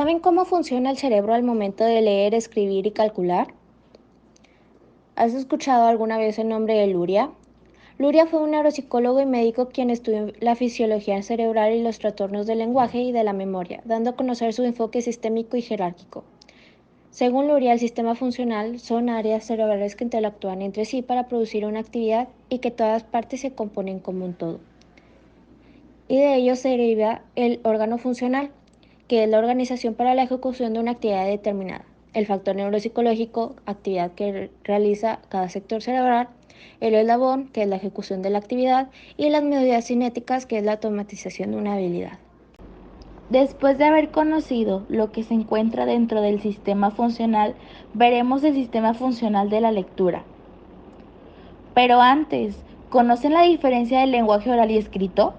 ¿Saben cómo funciona el cerebro al momento de leer, escribir y calcular? ¿Has escuchado alguna vez el nombre de Luria? Luria fue un neuropsicólogo y médico quien estudió la fisiología cerebral y los trastornos del lenguaje y de la memoria, dando a conocer su enfoque sistémico y jerárquico. Según Luria, el sistema funcional son áreas cerebrales que interactúan entre sí para producir una actividad y que todas partes se componen como un todo. Y de ello se deriva el órgano funcional, que es la organización para la ejecución de una actividad determinada. El factor neuropsicológico, actividad que realiza cada sector cerebral, el eslabón, que es la ejecución de la actividad, y las medidas cinéticas, que es la automatización de una habilidad. Después de haber conocido lo que se encuentra dentro del sistema funcional, veremos el sistema funcional de la lectura. Pero antes, ¿conocen la diferencia del lenguaje oral y escrito?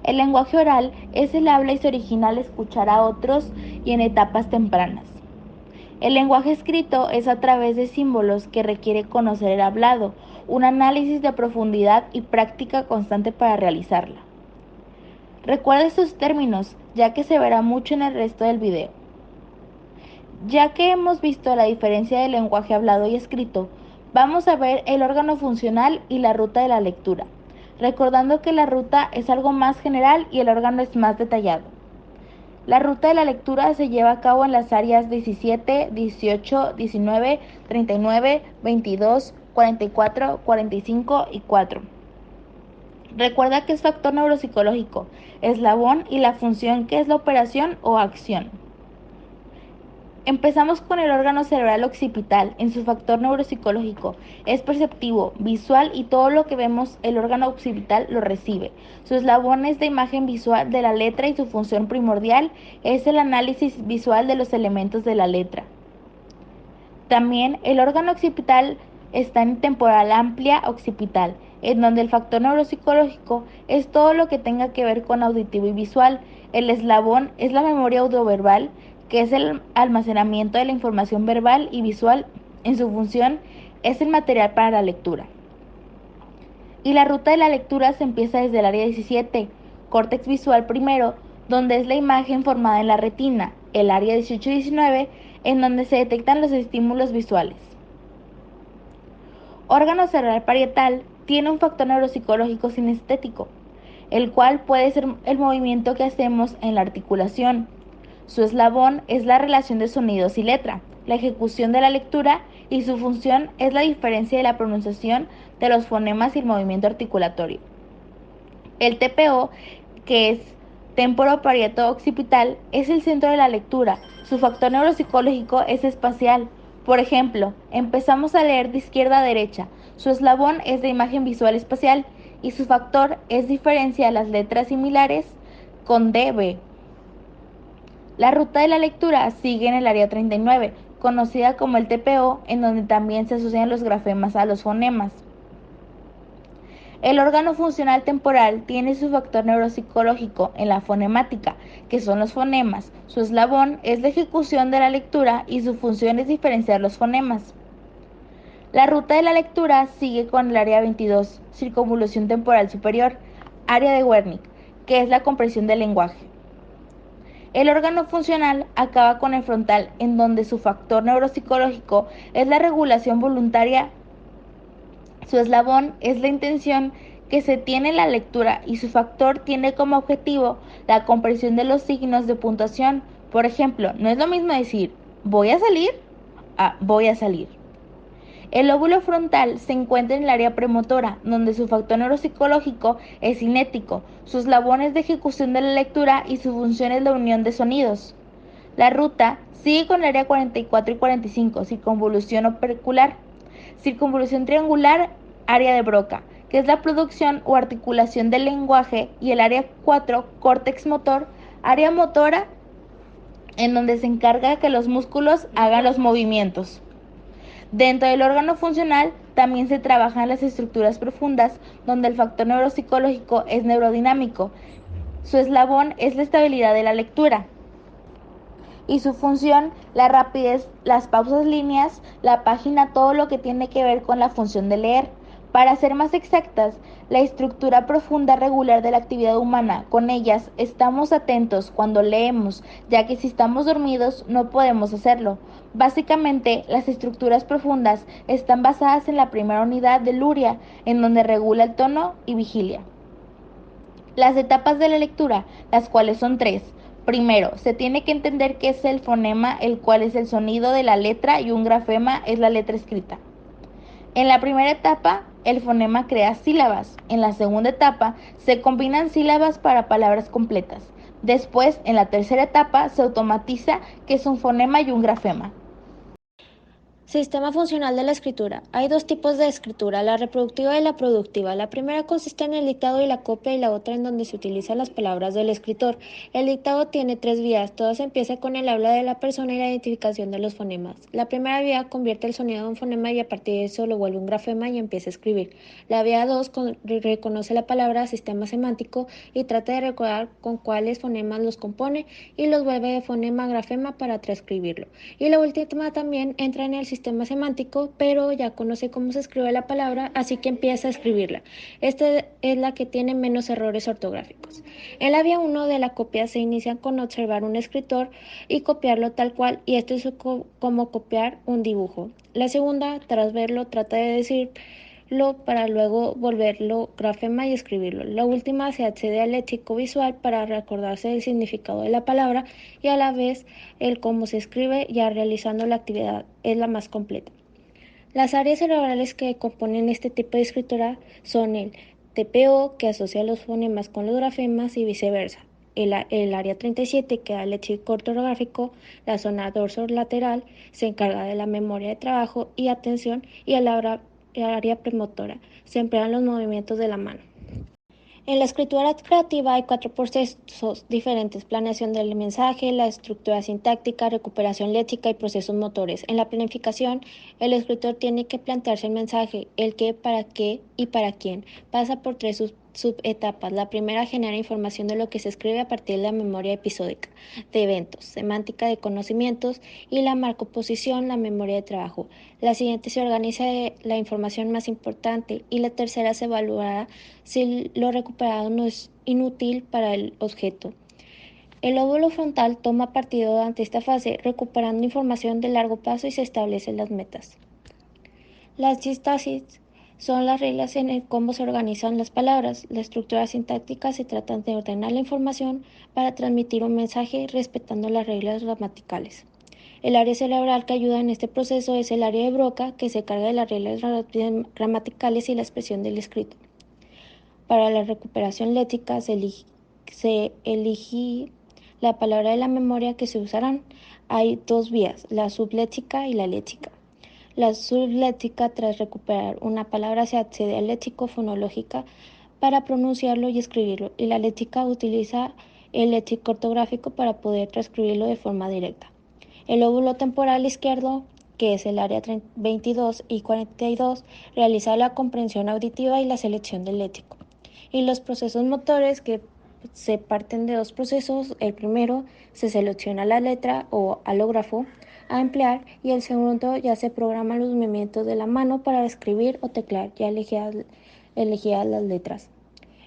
El lenguaje oral es el habla y se origina al escuchar a otros y en etapas tempranas. El lenguaje escrito es a través de símbolos que requiere conocer el hablado, un análisis de profundidad y práctica constante para realizarla. Recuerda estos términos, ya que se verá mucho en el resto del video. Ya que hemos visto la diferencia del lenguaje hablado y escrito, vamos a ver el órgano funcional y la ruta de la lectura, recordando que la ruta es algo más general y el órgano es más detallado. La ruta de la lectura se lleva a cabo en las áreas 17, 18, 19, 39, 22, 44, 45 y 4. Recuerda que es factor neuropsicológico, eslabón y la función que es la operación o acción. Empezamos con el órgano cerebral occipital en su factor neuropsicológico. Es perceptivo, visual y todo lo que vemos el órgano occipital lo recibe. Su eslabón es de imagen visual de la letra y su función primordial es el análisis visual de los elementos de la letra. También el órgano occipital está en temporal amplia occipital, en donde el factor neuropsicológico es todo lo que tenga que ver con auditivo y visual. El eslabón es la memoria audioverbal, que es el almacenamiento de la información verbal y visual. En su función es el material para la lectura. Y la ruta de la lectura se empieza desde el área 17, córtex visual primero, donde es la imagen formada en la retina, el área 18 y 19, en donde se detectan los estímulos visuales. Órgano cerebral parietal tiene un factor neuropsicológico sinestético, el cual puede ser el movimiento que hacemos en la articulación. Su eslabón es la relación de sonidos y letra, la ejecución de la lectura y su función es la diferencia de la pronunciación de los fonemas y el movimiento articulatorio. El TPO, que es temporoparieto-occipital, es el centro de la lectura. Su factor neuropsicológico es espacial. Por ejemplo, empezamos a leer de izquierda a derecha. Su eslabón es de imagen visual espacial y su factor es diferencia de las letras similares con DB. La ruta de la lectura sigue en el área 39, conocida como el TPO, en donde también se asocian los grafemas a los fonemas. El órgano funcional temporal tiene su factor neuropsicológico en la fonemática, que son los fonemas. Su eslabón es la ejecución de la lectura y su función es diferenciar los fonemas. La ruta de la lectura sigue con el área 22, circunvolución temporal superior, área de Wernicke, que es la comprensión del lenguaje. El órgano funcional acaba con el frontal, en donde su factor neuropsicológico es la regulación voluntaria. Su eslabón es la intención que se tiene en la lectura y su factor tiene como objetivo la comprensión de los signos de puntuación. Por ejemplo, no es lo mismo decir voy a salir a voy a salir. El lóbulo frontal se encuentra en el área premotora, donde su factor neuropsicológico es cinético, sus eslabones de ejecución de la lectura y su función es la unión de sonidos. La ruta sigue con el área 44 y 45, circunvolución opercular. Circunvolución triangular, área de Broca, que es la producción o articulación del lenguaje, y el área 4, córtex motor, área motora, en donde se encarga de que los músculos hagan los movimientos. Dentro del órgano funcional también se trabajan las estructuras profundas, donde el factor neuropsicológico es neurodinámico. Su eslabón es la estabilidad de la lectura y su función, la rapidez, las pausas líneas, la página, todo lo que tiene que ver con la función de leer. Para ser más exactas, la estructura profunda regular de la actividad humana, con ellas estamos atentos cuando leemos, ya que si estamos dormidos no podemos hacerlo. Básicamente, las estructuras profundas están basadas en la primera unidad de Luria, en donde regula el tono y vigilia. Las etapas de la lectura, las cuales son tres. Primero, se tiene que entender qué es el fonema, el cual es el sonido de la letra, y un grafema es la letra escrita. En la primera etapa, el fonema crea sílabas. En la segunda etapa, se combinan sílabas para palabras completas. Después, en la tercera etapa, se automatiza qué es un fonema y un grafema. Sistema funcional de la escritura. Hay dos tipos de escritura, la reproductiva y la productiva. La primera consiste en el dictado y la copia y la otra en donde se utilizan las palabras del escritor. El dictado tiene tres vías, todas empiezan con el habla de la persona y la identificación de los fonemas. La primera vía convierte el sonido en un fonema y a partir de eso lo vuelve un grafema y empieza a escribir. La vía 2 reconoce la palabra sistema semántico y trata de recordar con cuáles fonemas los compone y los vuelve de fonema a grafema para transcribirlo. Y la última también entra en el sistema semántico, pero ya conoce cómo se escribe la palabra, así que empieza a escribirla. Esta es la que tiene menos errores ortográficos. En la vía 1 de la copia se inicia con observar un escritor y copiarlo tal cual, y esto es como copiar un dibujo. La segunda, tras verlo, trata de decirlo para luego volverlo grafema y escribirlo. La última se accede al léxico visual para recordarse del significado de la palabra y a la vez el cómo se escribe, ya realizando la actividad es la más completa. Las áreas cerebrales que componen este tipo de escritura son el TPO, que asocia los fonemas con los grafemas y viceversa. El área 37, que da el léxico ortográfico, la zona dorsolateral, se encarga de la memoria de trabajo y atención, y el área premotora, se emplean los movimientos de la mano. En la escritura creativa hay cuatro procesos diferentes: planeación del mensaje, la estructura sintáctica, recuperación léxica y procesos motores. En la planificación, el escritor tiene que plantearse el mensaje, el qué y para quién. Pasa por tres subetapas. La primera genera información de lo que se escribe a partir de la memoria episódica, de eventos, semántica de conocimientos, y la marcoposición, la memoria de trabajo. La siguiente se organiza la información más importante, y la tercera se evaluará si lo recuperado no es inútil para el objeto. El lóbulo frontal toma partido ante esta fase, recuperando información de largo plazo, y se establecen las metas. Las distancias son las reglas en el cómo se organizan las palabras. La estructura sintáctica se trata de ordenar la información para transmitir un mensaje respetando las reglas gramaticales. El área cerebral que ayuda en este proceso es el área de Broca, que se carga de las reglas gramaticales y la expresión del escrito. Para la recuperación léxica se elige la palabra de la memoria que se usarán. Hay dos vías, la subléxica y la léxica. La subléxica, tras recuperar una palabra, se accede al léxico fonológica para pronunciarlo y escribirlo, y la léxica utiliza el léxico ortográfico para poder transcribirlo de forma directa. El lóbulo temporal izquierdo, que es el área 22 y 42, realiza la comprensión auditiva y la selección del léxico. Y los procesos motores, que se parten de dos procesos: el primero se selecciona la letra o alógrafo a emplear, y el segundo ya se programan los movimientos de la mano para escribir o teclear, ya elegidas las letras.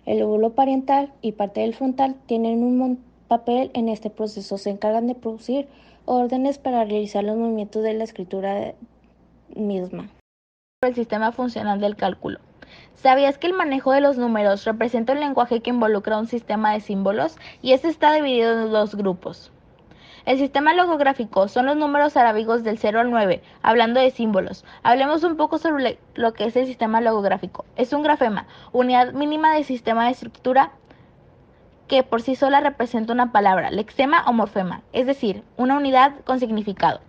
El lóbulo parietal y parte del frontal tienen un papel en este proceso, se encargan de producir órdenes para realizar los movimientos de la escritura misma. El sistema funcional del cálculo. ¿Sabías que el manejo de los números representa un lenguaje que involucra un sistema de símbolos y este está dividido en dos grupos? El sistema logográfico son los números arábigos del 0 al 9. Hablando de símbolos, hablemos un poco sobre lo que es el sistema logográfico. Es un grafema, unidad mínima del sistema de estructura que por sí sola representa una palabra, lexema o morfema, es decir, una unidad con significado.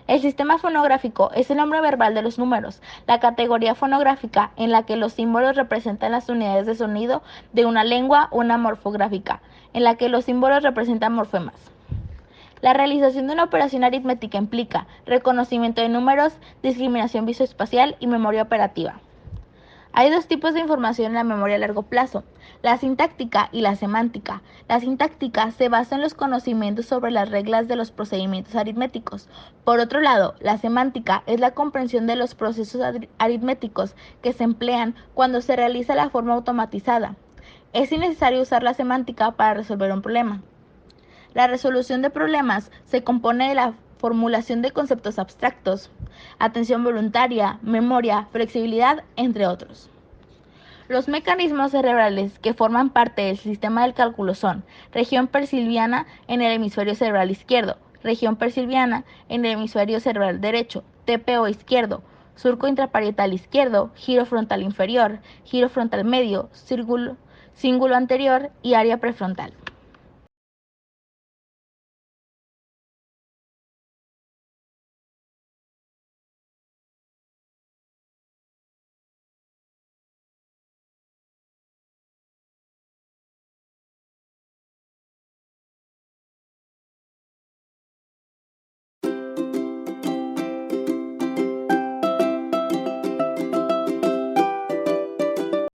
El sistema fonográfico es el nombre verbal de los números, la categoría fonográfica en la que los símbolos representan las unidades de sonido de una lengua, una morfográfica, en la que los símbolos representan morfemas. La realización de una operación aritmética implica reconocimiento de números, discriminación visoespacial y memoria operativa. Hay dos tipos de información en la memoria a largo plazo, la sintáctica y la semántica. La sintáctica se basa en los conocimientos sobre las reglas de los procedimientos aritméticos. Por otro lado, la semántica es la comprensión de los procesos aritméticos que se emplean cuando se realiza la forma automatizada. Es innecesario usar la semántica para resolver un problema. La resolución de problemas se compone de la formulación de conceptos abstractos, atención voluntaria, memoria, flexibilidad, entre otros. Los mecanismos cerebrales que forman parte del sistema del cálculo son región persilviana en el hemisferio cerebral izquierdo, región persilviana en el hemisferio cerebral derecho, TPO izquierdo, surco intraparietal izquierdo, giro frontal inferior, giro frontal medio, cíngulo anterior y área prefrontal.